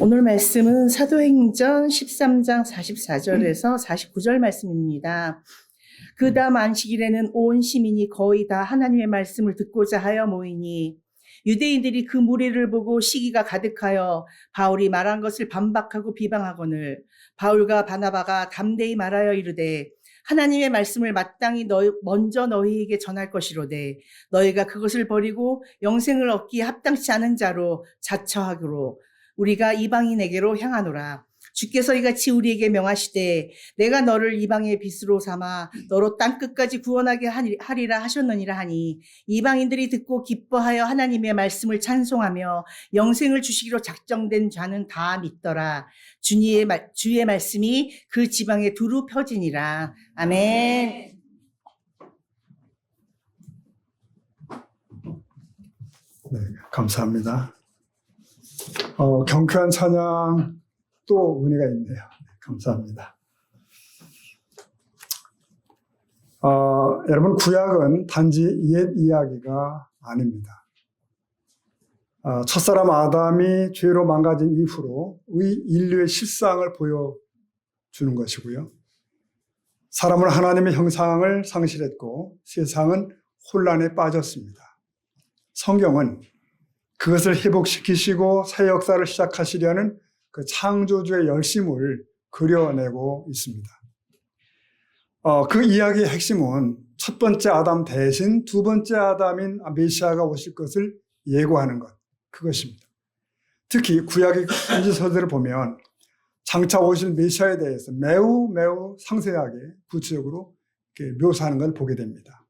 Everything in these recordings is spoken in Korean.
오늘 말씀은 사도행전 13장 44절에서 49절 말씀입니다. 그 다음 안식일에는 온 시민이 거의 다 하나님의 말씀을 듣고자 하여 모이니 유대인들이 그 무리를 보고 시기가 가득하여 바울이 말한 것을 반박하고 비방하거늘 바울과 바나바가 담대히 말하여 이르되 하나님의 말씀을 마땅히 먼저 너희에게 전할 것이로되 너희가 그것을 버리고 영생을 얻기에 합당치 않은 자로 자처하기로 우리가 이방인에게로 향하노라. 주께서 이같이 우리에게 명하시되 내가 너를 이방의 빛으로 삼아 너로 땅끝까지 구원하게 하리라 하셨느니라 하니 이방인들이 듣고 기뻐하여 하나님의 말씀을 찬송하며 영생을 주시기로 작정된 자는 다 믿더라. 주의 말씀이 그 지방에 두루 펴지니라. 아멘. 네, 감사합니다. 경쾌한 찬양 또 은혜가 있네요. 감사합니다. 여러분, 구약은 단지 옛 이야기가 아닙니다. 첫사람 아담이 죄로 망가진 이후로 인류의 실상을 보여주는 것이고요. 사람은 하나님의 형상을 상실했고 세상은 혼란에 빠졌습니다. 성경은 그것을 회복시키시고 새 역사를 시작하시려는 그 창조주의 열심을 그려내고 있습니다. 그 이야기의 핵심은 첫 번째 아담 대신 두 번째 아담인 메시아가 오실 것을 예고하는 것, 그것입니다. 특히 구약의 선지서들을 보면 장차 오실 메시아에 대해서 매우 상세하게 구체적으로 묘사하는 걸 보게 됩니다.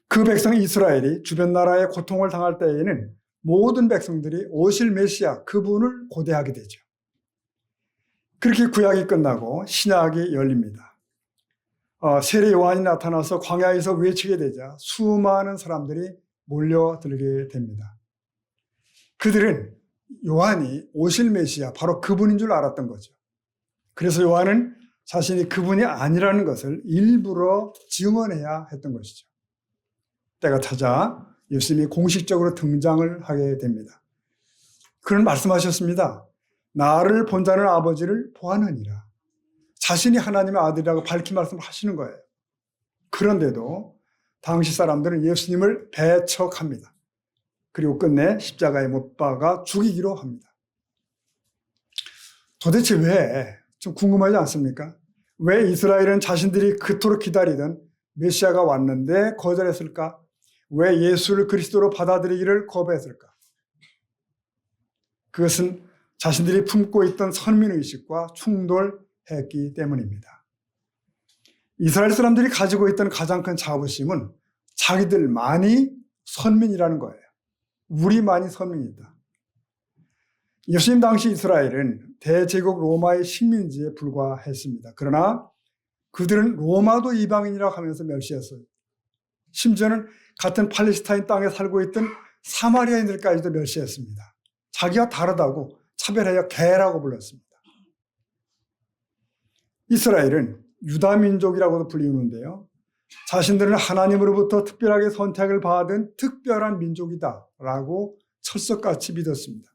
그 백성 이스라엘이 주변 나라의 고통을 당할 때에는 모든 백성들이 오실 메시아 그분을 고대하게 되죠. 그렇게 구약이 끝나고 신약이 열립니다. 세례 요한이 나타나서 광야에서 외치게 되자 수많은 사람들이 몰려들게 됩니다. 그들은 요한이 오실 메시아 바로 그분인 줄 알았던 거죠. 그래서 요한은 자신이 그분이 아니라는 것을 일부러 증언해야 했던 것이죠. 때가 타자 예수님이 공식적으로 등장을 하게 됩니다. 그는 말씀하셨습니다. 나를 본 자는 아버지를 보았느니라. 자신이 하나님의 아들이라고 밝히 말씀하시는 거예요. 그런데도 당시 사람들은 예수님을 배척합니다. 그리고 끝내 십자가에 못 박아 죽이기로 합니다. 도대체 왜? 좀 궁금하지 않습니까? 왜 이스라엘은 자신들이 그토록 기다리던 메시아가 왔는데 거절했을까? 왜 예수를 그리스도로 받아들이기를 거부했을까? 그것은 자신들이 품고 있던 선민의식과 충돌했기 때문입니다. 이스라엘 사람들이 가지고 있던 가장 큰 자부심은 자기들만이 선민이라는 거예요. 우리만이 선민이다. 예수님 당시 이스라엘은 대제국 로마의 식민지에 불과했습니다. 그러나 그들은 로마도 이방인이라고 하면서 멸시했어요. 심지어는 같은 팔레스타인 땅에 살고 있던 사마리아인들까지도 멸시했습니다. 자기가 다르다고 차별하여 개라고 불렀습니다. 이스라엘은 유다민족이라고도 불리우는데요. 자신들은 하나님으로부터 특별하게 선택을 받은 특별한 민족이다라고 철석같이 믿었습니다.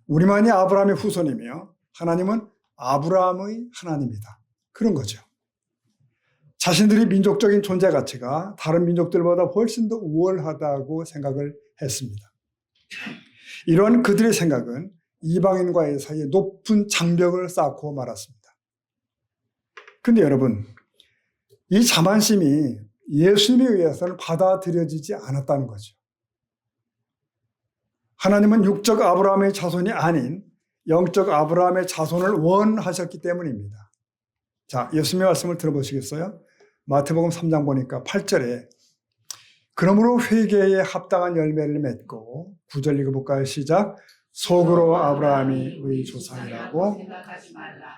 우리만이 아브라함의 후손이며 하나님은 아브라함의 하나님이다. 그런 거죠. 자신들이 민족적인 존재 가치가 다른 민족들보다 훨씬 더 우월하다고 생각을 했습니다. 이런 그들의 생각은 이방인과의 사이에 높은 장벽을 쌓고 말았습니다. 그런데 여러분, 이 자만심이 예수님에 의해서는 받아들여지지 않았다는 거죠. 하나님은 육적 아브라함의 자손이 아닌 영적 아브라함의 자손을 원하셨기 때문입니다. 자, 예수님의 말씀을 들어보시겠어요? 마태복음 3장 보니까 8절에 그러므로 회개에 합당한 열매를 맺고 9절 읽어볼까요? 시작. 속으로 아브라함이 우리 조상이라고 생각하지 말라.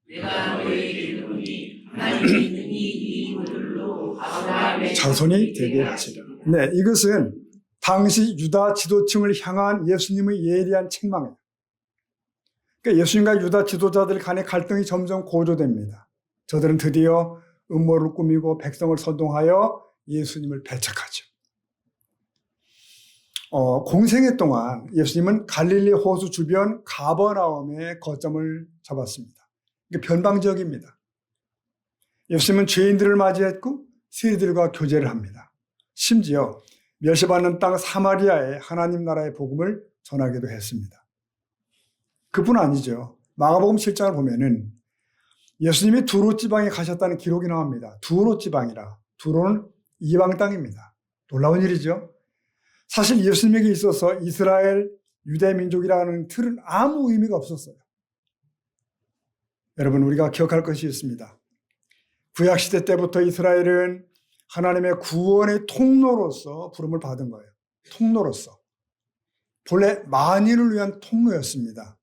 내가 너희에게 이르노니 하나님이 있는 이 이들로 아브라함의 자손이 되게 하시라. 네, 이것은 당시 유다 지도층을 향한 예수님의 예리한 책망이에요. 그러니까 예수님과 유다 지도자들 간의 갈등이 점점 고조됩니다. 저들은 드디어 음모를 꾸미고 백성을 선동하여 예수님을 배척하죠. 공생애 동안 예수님은 갈릴리 호수 주변 가버나움에 거점을 잡았습니다. 이게 변방 지역입니다. 예수님은 죄인들을 맞이했고 세리들과 교제를 합니다. 심지어 멸시받는 땅 사마리아에 하나님 나라의 복음을 전하기도 했습니다. 그뿐 아니죠. 마가복음 7장을 보면은 예수님이 두로 지방에 가셨다는 기록이 나옵니다. 두로 지방이라. 두로는 이방 땅입니다. 놀라운 일이죠. 사실 예수님에게 있어서 이스라엘 유대 민족이라는 틀은 아무 의미가 없었어요. 여러분, 우리가 기억할 것이 있습니다. 구약시대 때부터 이스라엘은 하나님의 구원의 통로로서 부름을 받은 거예요. 통로로서. 본래 만인을 위한 통로였습니다.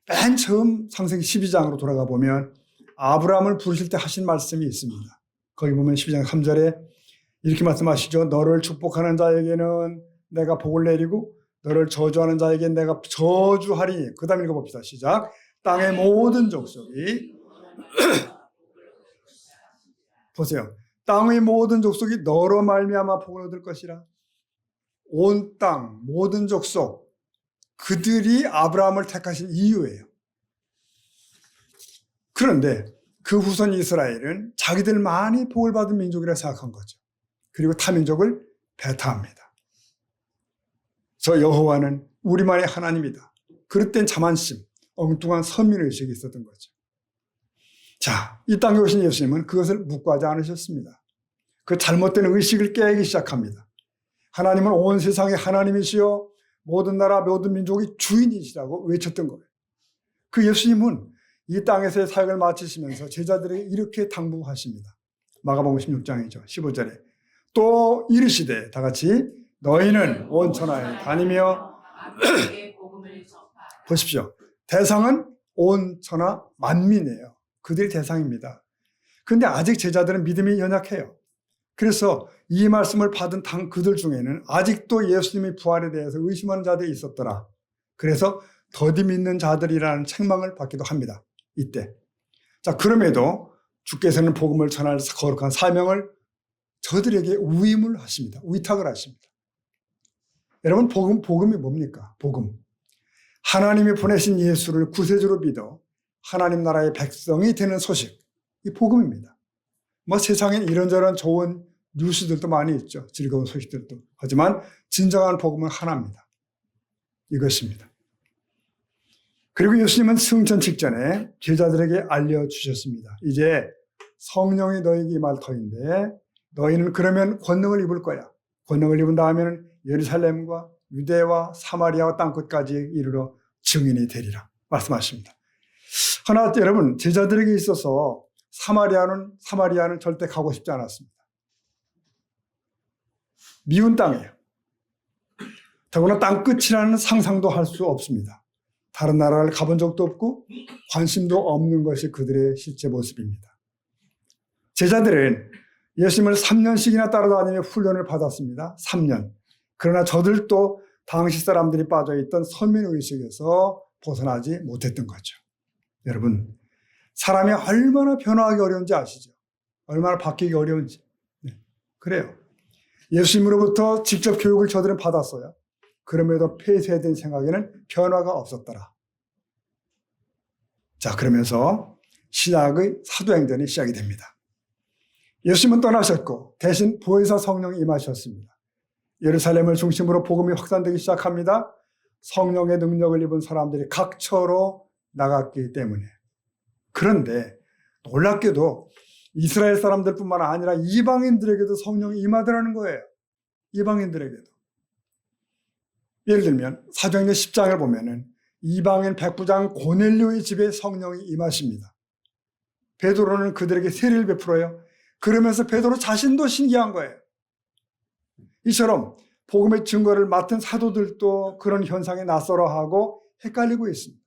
맨 처음 창세기 12장으로 돌아가 보면 아브라함을 부르실 때 하신 말씀이 있습니다. 거기 보면 12장 3절에 이렇게 말씀하시죠. 너를 축복하는 자에게는 내가 복을 내리고 너를 저주하는 자에게는 내가 저주하리니. 그 다음 읽어봅시다. 시작. 땅의 모든 족속이 보세요. 땅의 모든 족속이 너로 말미암아 복을 얻을 것이라. 온 땅 모든 족속 그들이 아브라함을 택하신 이유예요. 그런데 그 후손 이스라엘은 자기들만이 복을 받은 민족이라 생각한 거죠. 그리고 타민족을 배타합니다. 저 여호와는 우리만의 하나님이다. 그릇된 자만심, 엉뚱한 선민의식이 있었던 거죠. 자, 이 땅에 오신 예수님은 그것을 묵과하지 않으셨습니다. 그 잘못된 의식을 깨기 시작합니다. 하나님은 온 세상의 하나님이시여 모든 나라 모든 민족이 주인이시라고 외쳤던 거예요. 그 예수님은 이 땅에서의 사역을 마치시면서 제자들에게 이렇게 당부하십니다. 마가복음 16장이죠. 15절에 또 이르시되 다 같이 너희는 온 천하에 다니며 보십시오. 대상은 온 천하 만민이에요. 그들이 대상입니다. 그런데 아직 제자들은 믿음이 연약해요. 그래서 이 말씀을 받은 그들 중에는 아직도 예수님의 부활에 대해서 의심하는 자들이 있었더라. 그래서 더디 믿는 자들이라는 책망을 받기도 합니다. 이때. 자, 그럼에도 주께서는 복음을 전할 거룩한 사명을 저들에게 위임을 하십니다. 위탁을 하십니다. 여러분, 복음이 뭡니까? 복음. 하나님이 보내신 예수를 구세주로 믿어 하나님 나라의 백성이 되는 소식. 이 복음입니다. 뭐 세상엔 이런저런 좋은 뉴스들도 많이 있죠. 즐거운 소식들도. 하지만 진정한 복음은 하나입니다. 이것입니다. 그리고 예수님은 승천 직전에 제자들에게 알려주셨습니다. 이제 성령이 너에게 임할 터인데 너희는 그러면 권능을 입을 거야. 권능을 입은 다음에는 예루살렘과 유대와 사마리아와 땅끝까지 이르러 증인이 되리라 말씀하십니다. 하나 여러분, 제자들에게 있어서 사마리아는 절대 가고 싶지 않았습니다. 미운 땅이에요. 더구나 땅끝이라는 상상도 할 수 없습니다. 다른 나라를 가본 적도 없고 관심도 없는 것이 그들의 실제 모습입니다. 제자들은 예수님을 3년씩이나 따라다니며 훈련을 받았습니다. 3년. 그러나 저들도 당시 사람들이 빠져있던 선민의식에서 벗어나지 못했던 거죠. 여러분, 사람이 얼마나 변화하기 어려운지 아시죠? 얼마나 바뀌기 어려운지. 네, 그래요. 예수님으로부터 직접 교육을 저들은 받았어요. 그럼에도 폐쇄된 생각에는 변화가 없었더라. 자, 그러면서 신약의 사도행전이 시작이 됩니다. 예수님은 떠나셨고 대신 보혜사 성령이 임하셨습니다. 예루살렘을 중심으로 복음이 확산되기 시작합니다. 성령의 능력을 입은 사람들이 각처로 나갔기 때문에. 그런데 놀랍게도 이스라엘 사람들뿐만 아니라 이방인들에게도 성령이 임하더라는 거예요. 이방인들에게도. 예를 들면 사도행전 10장을 보면은 이방인 백부장 고넬료의 집에 성령이 임하십니다. 베드로는 그들에게 세례를 베풀어요. 그러면서 베드로 자신도 신기한 거예요. 이처럼 복음의 증거를 맡은 사도들도 그런 현상에 낯설어하고 헷갈리고 있습니다.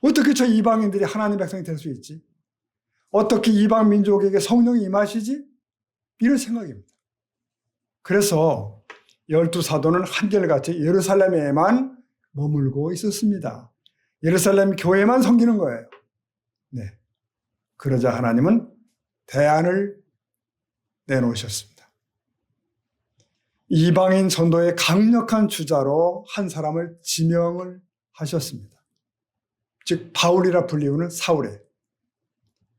어떻게 저 이방인들이 하나님 백성이 될 수 있지? 어떻게 이방 민족에게 성령이 임하시지? 이런 생각입니다. 그래서 12사도는 한결같이 예루살렘에만 머물고 있었습니다. 예루살렘 교회만 섬기는 거예요. 네. 그러자 하나님은 대안을 내놓으셨습니다. 이방인 전도의 강력한 주자로 한 사람을 지명을 하셨습니다. 즉 바울이라 불리우는 사울이에요.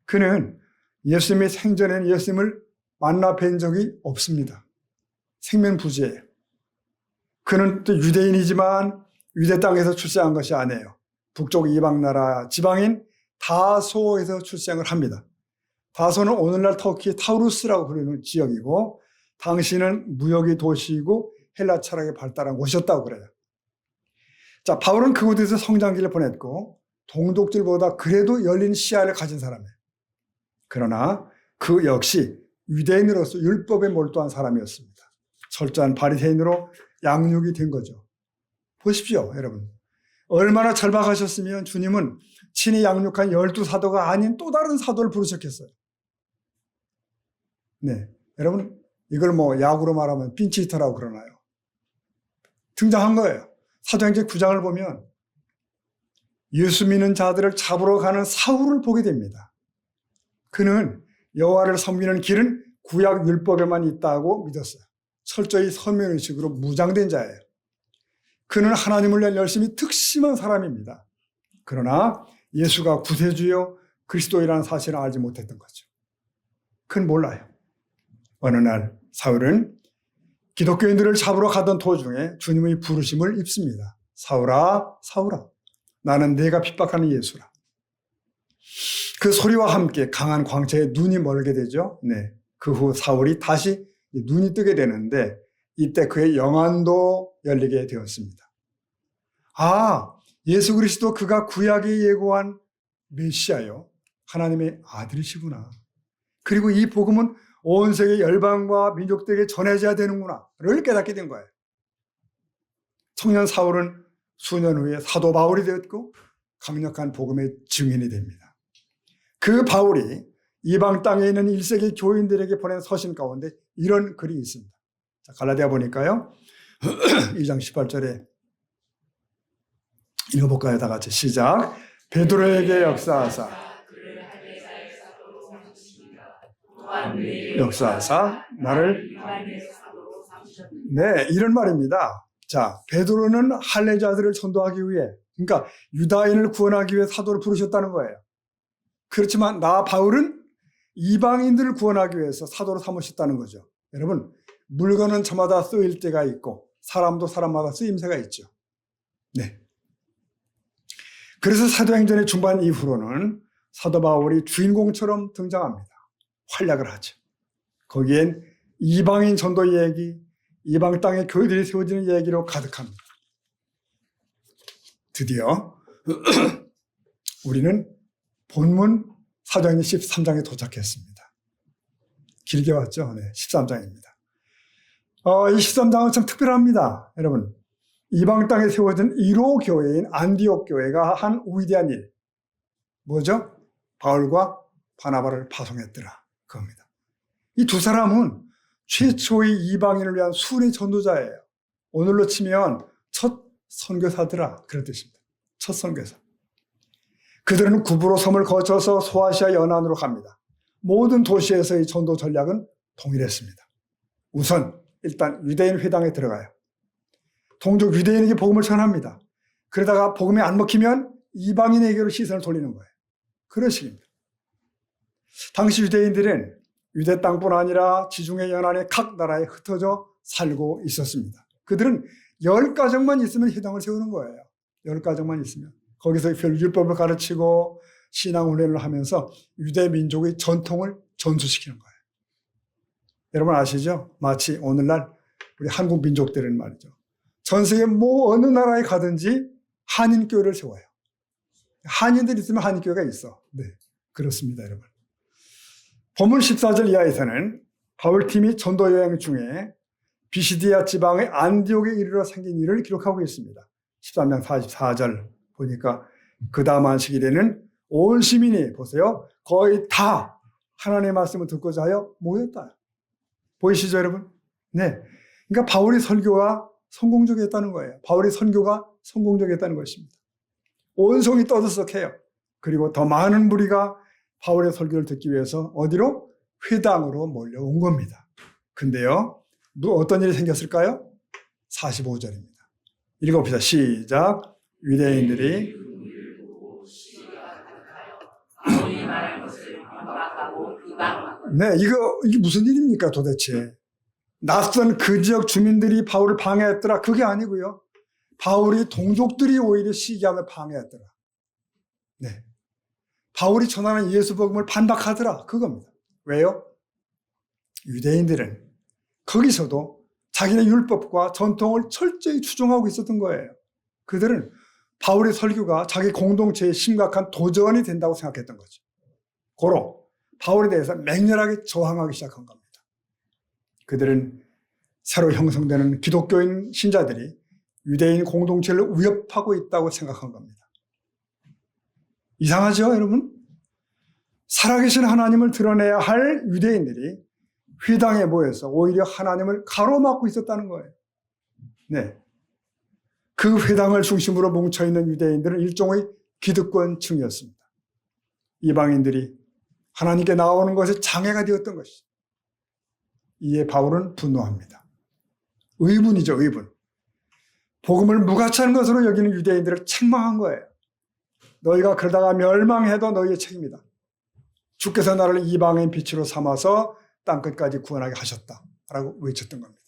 그는 예수님의 생전에는 예수님을 만나 뵌 적이 없습니다. 생면부지예요. 그는 또 유대인이지만 유대 땅에서 출생한 것이 아니에요. 북쪽 이방 나라 지방인 다소에서 출생을 합니다. 다소는 오늘날 터키 타우루스라고 부르는 지역이고 당시는 무역의 도시이고 헬라 철학이 발달한 곳이었다고 그래요. 자, 바울은 그곳에서 성장기를 보냈고 동독들보다 그래도 열린 시야를 가진 사람이에요. 그러나 그 역시 유대인으로서 율법에 몰두한 사람이었습니다. 철저한 바리새인으로 양육이 된 거죠. 보십시오, 여러분. 얼마나 절박하셨으면 주님은 친히 양육한 12사도가 아닌 또 다른 사도를 부르셨겠어요. 네, 여러분 이걸 뭐 야구로 말하면 핀치히터라고 그러나요? 등장한 거예요. 사도행전 9장을 보면 예수 믿는 자들을 잡으러 가는 사울을 보게 됩니다. 그는 여호와를 섬기는 길은 구약 율법에만 있다고 믿었어요. 철저히 선면의식으로 무장된 자예요. 그는 하나님을 위해 열심히 특심한 사람입니다. 그러나 예수가 구세주요 그리스도이라는 사실을 알지 못했던 거죠. 그는 몰라요. 어느 날 사울은 기독교인들을 잡으러 가던 도중에 주님의 부르심을 입습니다. 사울아, 사울아, 나는 네가 핍박하는 예수라. 그 소리와 함께 강한 광채에 눈이 멀게 되죠. 네. 그 후 사울이 다시 눈이 뜨게 되는데 이때 그의 영안도 열리게 되었습니다. 아, 예수 그리스도 그가 구약에 예고한 메시아요. 하나님의 아들이시구나. 그리고 이 복음은 온 세계 열방과 민족들에게 전해져야 되는구나를 깨닫게 된 거예요. 청년 사울은 수년 후에 사도 바울이 되었고 강력한 복음의 증인이 됩니다. 그 바울이 이방 땅에 있는 1세기 교인들에게 보낸 서신 가운데 이런 글이 있습니다. 자, 갈라디아 보니까요. 2장 18절에 읽어볼까요? 다 같이 시작. 베드로에게 역사하사 나를 네, 이런 말입니다. 자, 베드로는 할례자들을 전도하기 위해 그러니까 유다인을 구원하기 위해 사도를 부르셨다는 거예요. 그렇지만 나 바울은 이방인들을 구원하기 위해서 사도로 삼으셨다는 거죠. 여러분, 물건은 저마다 쓰일 때가 있고 사람도 사람마다 쓰임새가 있죠. 네. 그래서 사도행전의 중반 이후로는 사도 바울이 주인공처럼 등장합니다. 활약을 하죠. 거기엔 이방인 전도 얘기, 이방 땅에 교회들이 세워지는 얘기로 가득합니다. 드디어 우리는 본문 사도행전 13장에 도착했습니다. 길게 왔죠? 네, 13장입니다. 이 13장은 참 특별합니다. 여러분, 이방 땅에 세워진 1호 교회인 안디옥 교회가 한 위대한 일. 뭐죠? 바울과 바나바를 파송했더라. 그겁니다. 이 두 사람은 최초의 이방인을 위한 순회 전도자예요. 오늘로 치면 첫 선교사더라. 그런 뜻입니다. 첫 선교사. 그들은 구브로 섬을 거쳐서 소아시아 연안으로 갑니다. 모든 도시에서의 전도 전략은 동일했습니다. 우선 일단 유대인 회당에 들어가요. 동족 유대인에게 복음을 전합니다. 그러다가 복음이 안 먹히면 이방인에게로 시선을 돌리는 거예요. 그런 식입니다. 당시 유대인들은 유대 땅뿐 아니라 지중해 연안의 각 나라에 흩어져 살고 있었습니다. 그들은 10가정만 있으면 회당을 세우는 거예요. 10가정만 있으면. 거기서 율법을 가르치고 신앙훈련을 하면서 유대 민족의 전통을 전수시키는 거예요. 여러분 아시죠? 마치 오늘날 우리 한국 민족들은 말이죠. 전 세계 어느 나라에 가든지 한인교회를 세워요. 한인들 있으면 한인교회가 있어. 네, 그렇습니다, 여러분. 본문 14절 이하에서는 바울팀이 전도 여행 중에 비시디아 지방의 안디옥에 이르러 생긴 일을 기록하고 있습니다. 13장 44절 보니까 그 다음 안식일에는 온 시민이 보세요. 거의 다 하나님의 말씀을 듣고자 하여 모였다. 보이시죠, 여러분? 네. 그러니까 바울의 설교가 성공적이었다는 거예요. 바울의 선교가 성공적이었다는 것입니다. 온 성이 떠들썩해요. 그리고 더 많은 무리가 바울의 설교를 듣기 위해서 어디로? 회당으로 몰려온 겁니다. 근데요, 어떤 일이 생겼을까요? 45절입니다. 읽어봅시다. 시작. 유대인들이 아무리 말할 것을 반박하고 비방하고 네, 이게 무슨 일입니까 도대체? 낯선 그 지역 주민들이 바울을 방해했더라. 그게 아니고요. 바울이 동족들이 오히려 시기하며 방해했더라. 네. 바울이 전하는 예수 복음을 반박하더라. 그겁니다. 왜요? 유대인들은 거기서도 자기네 율법과 전통을 철저히 추종하고 있었던 거예요. 그들은 바울의 설교가 자기 공동체에 심각한 도전이 된다고 생각했던 거죠. 고로 바울에 대해서 맹렬하게 저항하기 시작한 겁니다. 그들은 새로 형성되는 기독교인 신자들이 유대인 공동체를 위협하고 있다고 생각한 겁니다. 이상하죠, 여러분? 살아계신 하나님을 드러내야 할 유대인들이 회당에 모여서 오히려 하나님을 가로막고 있었다는 거예요. 네. 그 회당을 중심으로 뭉쳐있는 유대인들은 일종의 기득권층이었습니다. 이방인들이 하나님께 나오는 것에 장애가 되었던 것이죠. 이에 바울은 분노합니다. 의분이죠, 의분. 복음을 무가치한 것으로 여기는 유대인들을 책망한 거예요. 너희가 그러다가 멸망해도 너희의 책임이다. 주께서 나를 이방인 빛으로 삼아서 땅끝까지 구원하게 하셨다라고 외쳤던 겁니다.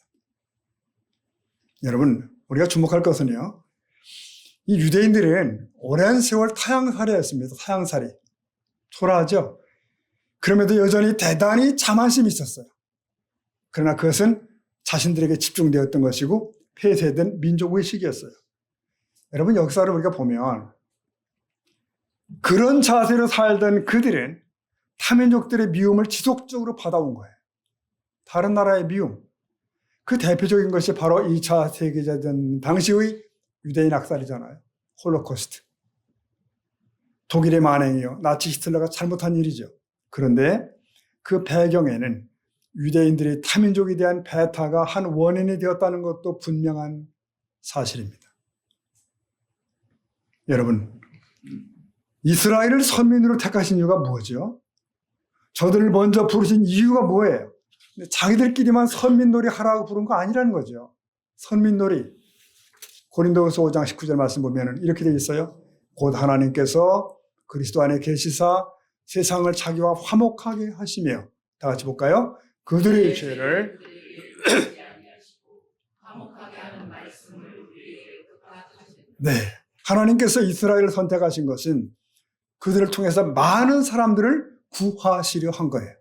여러분, 우리가 주목할 것은요, 이 유대인들은 오랜 세월 타향살이였습니다. 타향살이. 초라하죠? 그럼에도 여전히 대단히 자만심이 있었어요. 그러나 그것은 자신들에게 집중되었던 것이고 폐쇄된 민족의식이었어요. 여러분, 역사를 우리가 보면 그런 자세로 살던 그들은 타민족들의 미움을 지속적으로 받아온 거예요. 다른 나라의 미움. 그 대표적인 것이 바로 2차 세계대전 당시의 유대인 학살이잖아요. 홀로코스트. 독일의 만행이요. 나치 히틀러가 잘못한 일이죠. 그런데 그 배경에는 유대인들의 타민족에 대한 배타가 한 원인이 되었다는 것도 분명한 사실입니다. 여러분, 이스라엘을 선민으로 택하신 이유가 뭐죠? 저들을 먼저 부르신 이유가 뭐예요? 자기들끼리만 선민놀이 하라고 부른 거 아니라는 거죠. 선민놀이. 고린도후서 5장 19절 말씀 보면 이렇게 되어 있어요. 곧 하나님께서 그리스도 안에 계시사 세상을 자기와 화목하게 하시며, 다 같이 볼까요? 그들의 죄를 네, 하나님께서 이스라엘을 선택하신 것은 그들을 통해서 많은 사람들을 구하시려 한 거예요.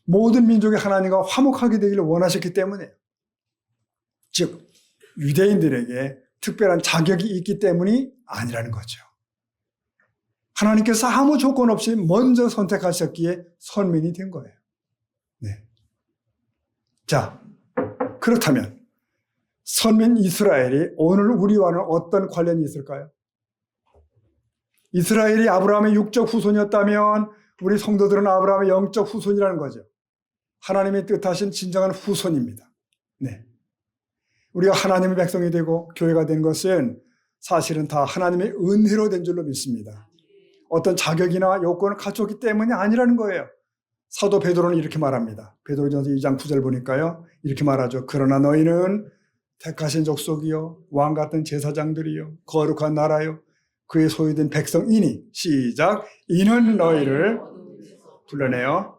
모든 민족이 하나님과 화목하게 되기를 원하셨기 때문에, 즉 유대인들에게 특별한 자격이 있기 때문이 아니라는 거죠. 하나님께서 아무 조건 없이 먼저 선택하셨기에 선민이 된 거예요. 네. 자, 그렇다면 선민 이스라엘이 오늘 우리와는 어떤 관련이 있을까요? 이스라엘이 아브라함의 육적 후손이었다면 우리 성도들은 아브라함의 영적 후손이라는 거죠. 하나님의 뜻하신 진정한 후손입니다. 네. 우리가 하나님의 백성이 되고 교회가 된 것은 사실은 다 하나님의 은혜로 된 줄로 믿습니다. 어떤 자격이나 요건을 갖췄기 때문이 아니라는 거예요. 사도 베드로는 이렇게 말합니다. 베드로전서 2장 9절 보니까요, 이렇게 말하죠. 그러나 너희는 택하신 족속이요 왕 같은 제사장들이요 거룩한 나라요 그의 소유된 백성이니, 시작, 이는 너희를 불러내어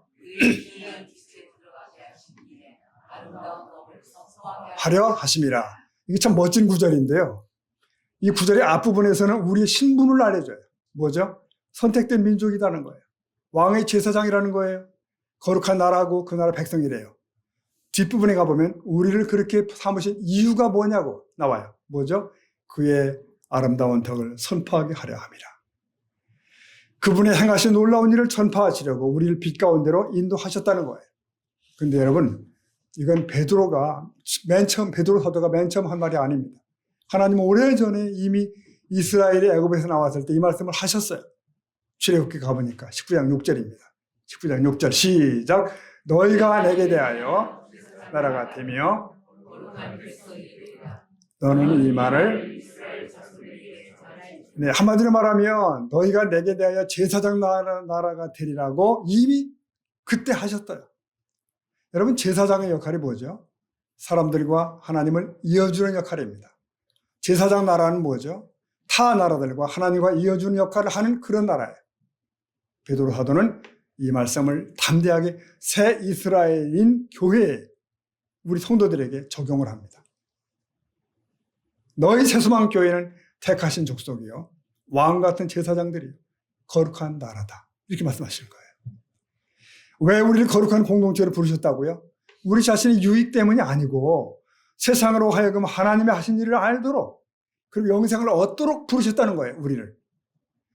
하려 하심이라. 이게 참 멋진 구절인데요, 이 구절의 앞부분에서는 우리의 신분을 알려줘요. 뭐죠? 선택된 민족이라는 거예요. 왕의 제사장이라는 거예요. 거룩한 나라고 그 나라 백성이래요. 뒷부분에 가보면 우리를 그렇게 삼으신 이유가 뭐냐고 나와요. 뭐죠? 그의 아름다운 덕을 선포하게 하려 함이라. 그분의 행하신 놀라운 일을 전파하시려고 우리를 빛 가운데로 인도하셨다는 거예요. 근데 여러분, 이건 베드로가 베드로 사도가 맨 처음 한 말이 아닙니다. 하나님은 오래전에 이미 이스라엘이 애굽에서 나왔을 때 이 말씀을 하셨어요. 출애굽기 가보니까 19장 6절입니다. 19장 6절 시작. 너희가 내게 대하여 나라가 되며 너는 이 말을, 네, 한마디로 말하면 너희가 내게 대하여 제사장 나라가 되리라고 이미 그때 하셨어요. 여러분, 제사장의 역할이 뭐죠? 사람들과 하나님을 이어주는 역할입니다. 제사장 나라는 뭐죠? 타 나라들과 하나님과 이어주는 역할을 하는 그런 나라예요. 베드로 사도는 이 말씀을 담대하게 새 이스라엘인 교회에 우리 성도들에게 적용을 합니다. 너희 새소망 교회는 택하신 족속이요 왕 같은 제사장들이요 거룩한 나라다. 이렇게 말씀하시는 거예요. 왜 우리를 거룩한 공동체로 부르셨다고요? 우리 자신의 유익 때문이 아니고 세상으로 하여금 하나님의 하신 일을 알도록 그리고 영생을 얻도록 부르셨다는 거예요. 우리를.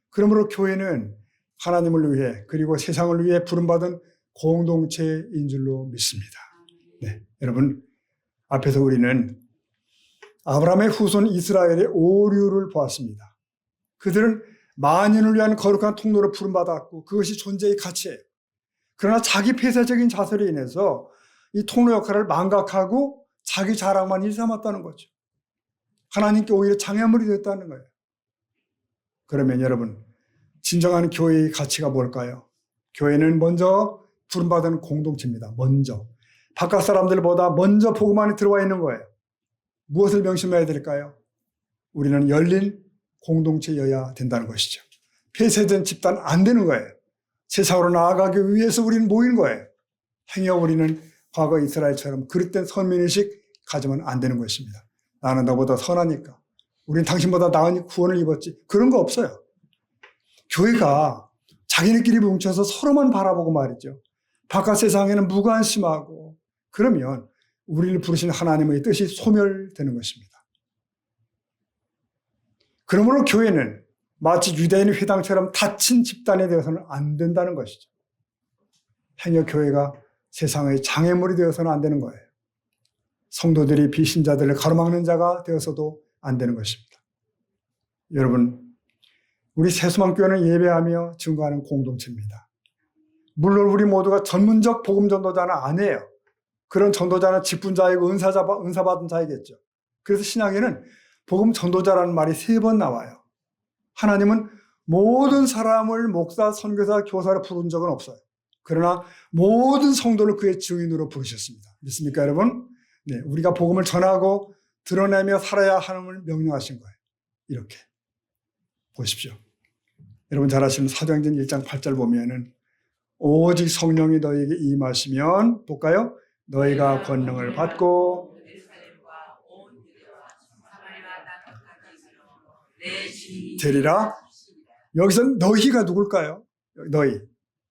그러므로 교회는 하나님을 위해 그리고 세상을 위해 부름받은 공동체인 줄로 믿습니다. 네, 여러분 앞에서 우리는 아브라함의 후손 이스라엘의 오류를 보았습니다. 그들은 만인을 위한 거룩한 통로로 부름받았고 그것이 존재의 가치예요. 그러나 자기 폐쇄적인 자세로 인해서 이 통로 역할을 망각하고 자기 자랑만 일삼았다는 거죠. 하나님께 오히려 장애물이 됐다는 거예요. 그러면 여러분 진정한 교회의 가치가 뭘까요? 교회는 먼저 부름받은 공동체입니다. 먼저. 바깥 사람들보다 먼저 복음 안에 들어와 있는 거예요. 무엇을 명심해야 될까요? 우리는 열린 공동체여야 된다는 것이죠. 폐쇄된 집단 안 되는 거예요. 세상으로 나아가기 위해서 우리는 모인 거예요. 행여 우리는 과거 이스라엘처럼 그릇된 선민의식 가지면 안 되는 것입니다. 나는 너보다 선하니까. 우린 당신보다 나은 구원을 입었지. 그런 거 없어요. 교회가 자기네끼리 뭉쳐서 서로만 바라보고 말이죠. 바깥 세상에는 무관심하고 그러면 우리를 부르신 하나님의 뜻이 소멸되는 것입니다. 그러므로 교회는 마치 유대인 회당처럼 닫힌 집단이 되어서는 안 된다는 것이죠. 행여 교회가 세상의 장애물이 되어서는 안 되는 거예요. 성도들이 비신자들을 가로막는 자가 되어서도 안 되는 것입니다. 여러분, 우리 새소망교회는 예배하며 증거하는 공동체입니다. 물론 우리 모두가 전문적 복음 전도자는 아니에요. 그런 전도자는 직분자이고 은사 받은 자이겠죠. 그래서 신약에는 복음 전도자라는 말이 3번 나와요. 하나님은 모든 사람을 목사, 선교사, 교사로 부른 적은 없어요. 그러나 모든 성도를 그의 증인으로 부르셨습니다. 믿습니까, 여러분? 네, 우리가 복음을 전하고 드러내며 살아야 하는을 명령하신 거예요. 이렇게 보십시오. 여러분 잘 아시는 사도행전 1장 8절 보면은 오직 성령이 너희에게 임하시면 볼까요? 너희가 권능을 받고 되리라. 여기서 너희가 누굴까요? 너희.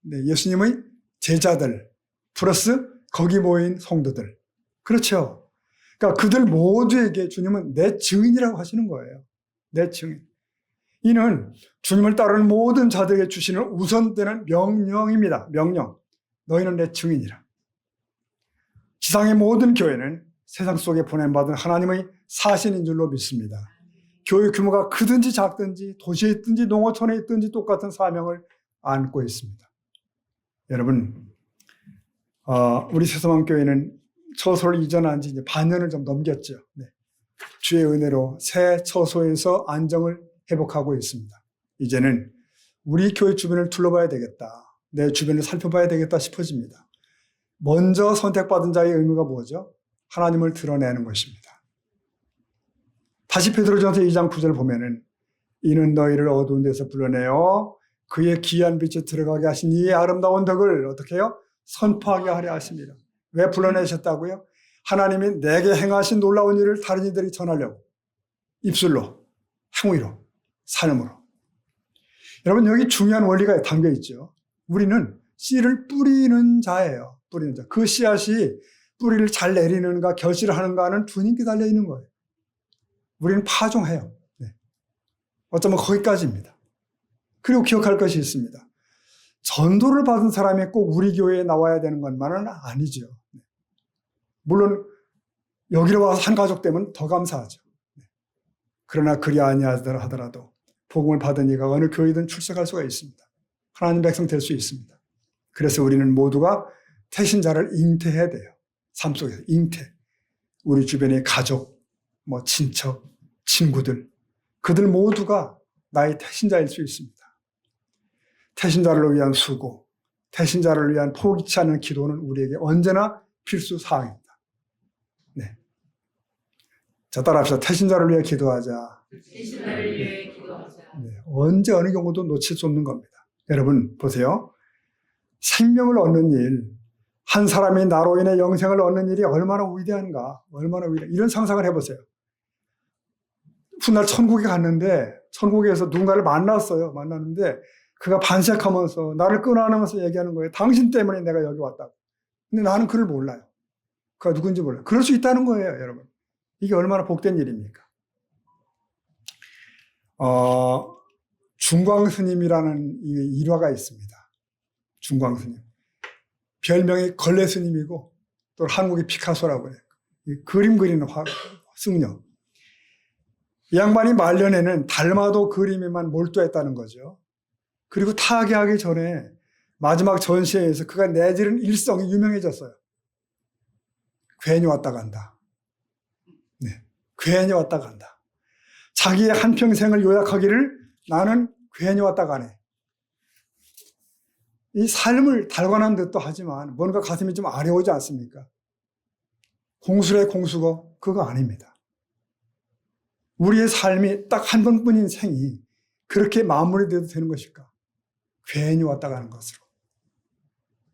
네, 예수님의 제자들 플러스 거기 모인 성도들. 그렇죠. 그러니까 그들 모두에게 주님은 내 증인이라고 하시는 거예요. 내 증인. 이는 주님을 따르는 모든 자들에게 주시는 우선되는 명령입니다. 명령. 너희는 내 증인이라. 지상의 모든 교회는 세상 속에 보냄받은 하나님의 사신인 줄로 믿습니다. 교회 규모가 크든지 작든지 도시에 있든지 농어촌에 있든지 똑같은 사명을 안고 있습니다. 여러분, 우리 새소망교회는 처소를 이전한 지 이제 반년을 좀 넘겼죠. 네. 주의 은혜로 새 처소에서 안정을 회복하고 있습니다. 이제는 우리 교회 주변을 둘러봐야 되겠다. 내 주변을 살펴봐야 되겠다 싶어집니다. 먼저 선택받은 자의 의무가 뭐죠? 하나님을 드러내는 것입니다. 다시 베드로전서 2장 9절 보면은 이는 너희를 어두운 데서 불러내어 그의 귀한 빛에 들어가게 하신 이의 아름다운 덕을 어떻게 해요? 선포하게 하려 하십니다. 왜 불러내셨다고요? 하나님이 내게 행하신 놀라운 일을 다른 이들이 전하려고 입술로, 행위로, 삶으로. 여러분 여기 중요한 원리가 담겨 있죠. 우리는 씨를 뿌리는 자예요. 뿌리는 자. 그 씨앗이 뿌리를 잘 내리는가 결실을 하는가는 주님께 달려 있는 거예요. 우리는 파종해요. 네. 어쩌면 거기까지입니다. 그리고 기억할 것이 있습니다. 전도를 받은 사람이 꼭 우리 교회에 나와야 되는 것만은 아니죠. 물론 여기로 와서 한 가족 되면 더 감사하죠. 그러나 그리 아니하더라도 복음을 받은 이가 어느 교회든 출석할 수가 있습니다. 하나님 백성 될 수 있습니다. 그래서 우리는 모두가 태신자를 잉태해야 돼요. 삶 속에서 잉태. 우리 주변의 가족, 친척, 친구들, 그들 모두가 나의 태신자일 수 있습니다. 태신자를 위한 수고, 태신자를 위한 포기치 않는 기도는 우리에게 언제나 필수 사항입니다. 네. 자, 따라합시다. 태신자를 위해 기도하자. 신나를 위해 기도하자. 네, 언제 어느 경우도 놓칠 수 없는 겁니다. 여러분 보세요. 생명을 얻는 일, 한 사람이 나로 인해 영생을 얻는 일이 얼마나 위대한가, 얼마나 위대한, 이런 상상을 해보세요. 훗날 천국에 갔는데 천국에서 누군가를 만났어요. 만났는데 그가 반색하면서 나를 끄어안으면서 얘기하는 거예요. 당신 때문에 내가 여기 왔다고. 근데 나는 그를 몰라요. 그가 누군지 몰라요. 그럴 수 있다는 거예요, 여러분. 이게 얼마나 복된 일입니까? 중광스님이라는 일화가 있습니다. 중광스님. 별명이 걸레스님이고 또 한국의 피카소라고 해요. 그림 그리는 승려. 이 양반이 말년에는 달마도 그림에만 몰두했다는 거죠. 그리고 타계하기 전에 마지막 전시회에서 그가 내지른 일성이 유명해졌어요. 괜히 왔다 간다. 네, 괜히 왔다 간다. 자기의 한평생을 요약하기를 나는 괜히 왔다 가네. 이 삶을 달관한 듯도 하지만 뭔가 가슴이 좀 아려오지 않습니까? 공수래 공수거 그거 아닙니다. 우리의 삶이 딱 한 번뿐인 생이 그렇게 마무리돼도 되는 것일까? 괜히 왔다 가는 것으로.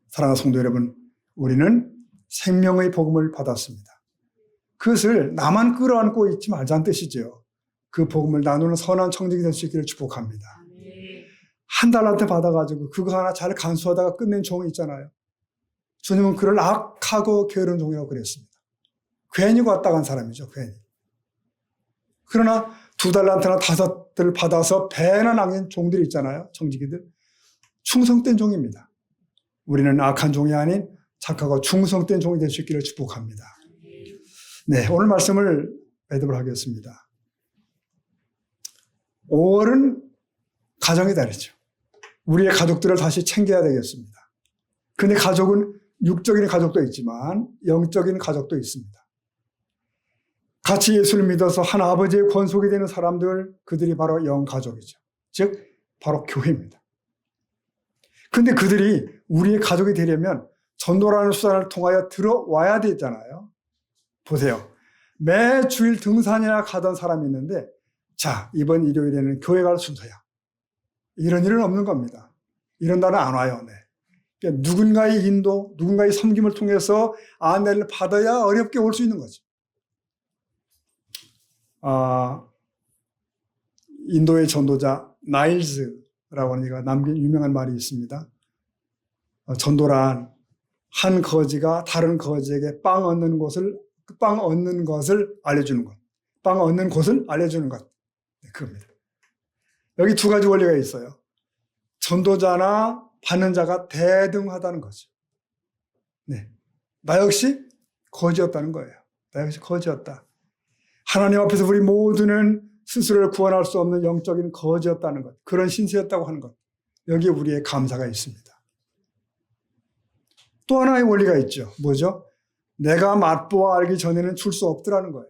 사랑하는 성도 여러분, 우리는 생명의 복음을 받았습니다. 그것을 나만 끌어안고 있지 말자는 뜻이죠. 그 복음을 나누는 선한 청정이 될 수 있기를 축복합니다. 한 달란트 받아가지고 그거 하나 잘 간수하다가 끝낸 종이 있잖아요. 주님은 그를 악하고 게으른 종이라고 그랬습니다. 괜히 왔다 간 사람이죠. 괜히. 그러나 2달란트나 5들 받아서 배나 남긴 종들이 있잖아요. 청지기들. 충성된 종입니다. 우리는 악한 종이 아닌 착하고 충성된 종이 될 수 있기를 축복합니다. 네, 오늘 말씀을 매듭을 하겠습니다. 5월은 가정의 달이죠. 우리의 가족들을 다시 챙겨야 되겠습니다. 근데 가족은 육적인 가족도 있지만 영적인 가족도 있습니다. 같이 예수를 믿어서 한 아버지의 권속이 되는 사람들, 그들이 바로 영가족이죠. 즉 바로 교회입니다. 근데 그들이 우리의 가족이 되려면 전도라는 수단을 통하여 들어와야 되잖아요. 보세요. 매 주일 등산이나 가던 사람이 있는데 자, 이번 일요일에는 교회 갈 순서야. 이런 일은 없는 겁니다. 이런 날은 안 와요. 네. 그러니까 누군가의 인도, 누군가의 섬김을 통해서 안내를 받아야 어렵게 올 수 있는 거죠. 인도의 전도자 나일즈라고 하는 이가 남긴 유명한 말이 있습니다. 전도란 한 거지가 다른 거지에게 빵 얻는 것을 알려주는 것. 빵 얻는 곳을 알려주는 것. 네, 그겁니다. 여기 2가지 원리가 있어요. 전도자나 받는 자가 대등하다는 거죠. 네. 나 역시 거지였다는 거예요. 나 역시 거지였다. 하나님 앞에서 우리 모두는 스스로를 구원할 수 없는 영적인 거지였다는 것. 그런 신세였다고 하는 것. 여기에 우리의 감사가 있습니다. 또 하나의 원리가 있죠. 뭐죠? 내가 맛보아 알기 전에는 줄 수 없더라는 거예요.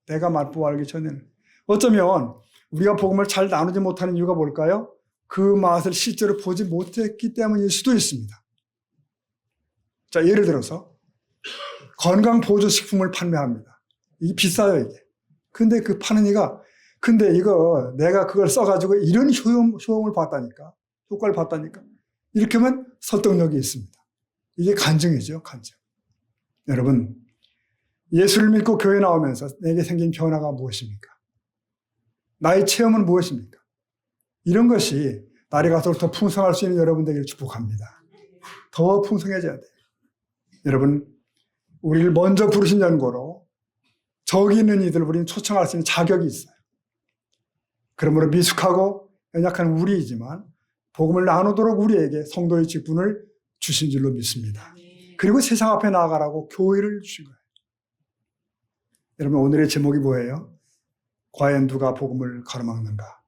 내가 맛보아 알기 전에는. 어쩌면 우리가 복음을 잘 나누지 못하는 이유가 뭘까요? 그 맛을 실제로 보지 못했기 때문일 수도 있습니다. 자, 예를 들어서 건강보조식품을 판매합니다. 이게 비싸요, 이게. 근데 그 파는 이가 근데 이거 내가 그걸 써가지고 이런 효용을 봤다니까, 효과를 봤다니까. 이렇게 하면 설득력이 있습니다. 이게 간증이죠, 간증. 여러분, 예수를 믿고 교회 나오면서 내게 생긴 변화가 무엇입니까? 나의 체험은 무엇입니까? 이런 것이 날이 갈수록 더 풍성할 수 있는 여러분 되기를 축복합니다. 더 풍성해져야 돼요. 여러분, 우리를 먼저 부르신 연고로 저기 있는 이들 우리는 초청할 수 있는 자격이 있어요. 그러므로 미숙하고 연약한 우리이지만 복음을 나누도록 우리에게 성도의 직분을 주신 줄로 믿습니다. 그리고 세상 앞에 나아가라고 교회를 주신 거예요. 여러분, 오늘의 제목이 뭐예요? 과연 누가 복음을 가로막는가?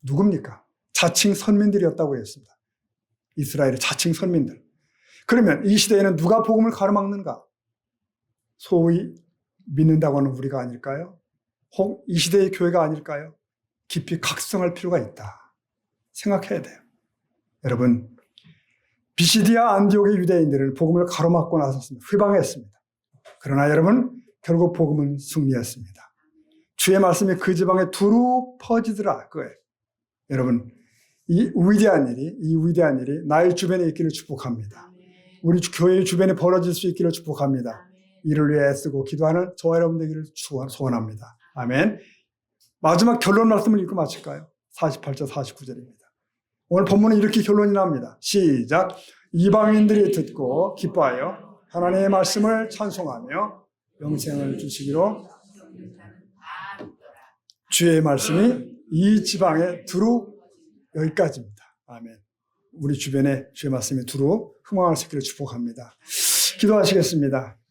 누굽니까? 자칭 선민들이었다고 했습니다. 이스라엘의 자칭 선민들. 그러면 이 시대에는 누가 복음을 가로막는가? 소위 믿는다고 하는 우리가 아닐까요? 혹 이 시대의 교회가 아닐까요? 깊이 각성할 필요가 있다. 생각해야 돼요. 여러분, 비시디아 안디옥의 유대인들은 복음을 가로막고 나섰습니다. 휘방했습니다. 그러나 여러분, 결국 복음은 승리했습니다. 주의 말씀이 그 지방에 두루 퍼지더라 그거예요. 여러분, 이 위대한 일이 나의 주변에 있기를 축복합니다. 우리 교회 주변에 벌어질 수 있기를 축복합니다. 이를 위해 애쓰고 기도하는 저와 여러분 되기를 소원합니다. 아멘. 마지막 결론 말씀을 읽고 마칠까요? 48절 49절입니다. 오늘 본문은 이렇게 결론이 납니다. 시작. 이방인들이 듣고 기뻐하여 하나님의 말씀을 찬송하며 영생을 주시기로 주의 말씀이 이 지방에 두루 여기까지입니다. 아멘. 우리 주변에 주의 말씀이 두루 흥황할 수 있기를 축복합니다. 기도하시겠습니다.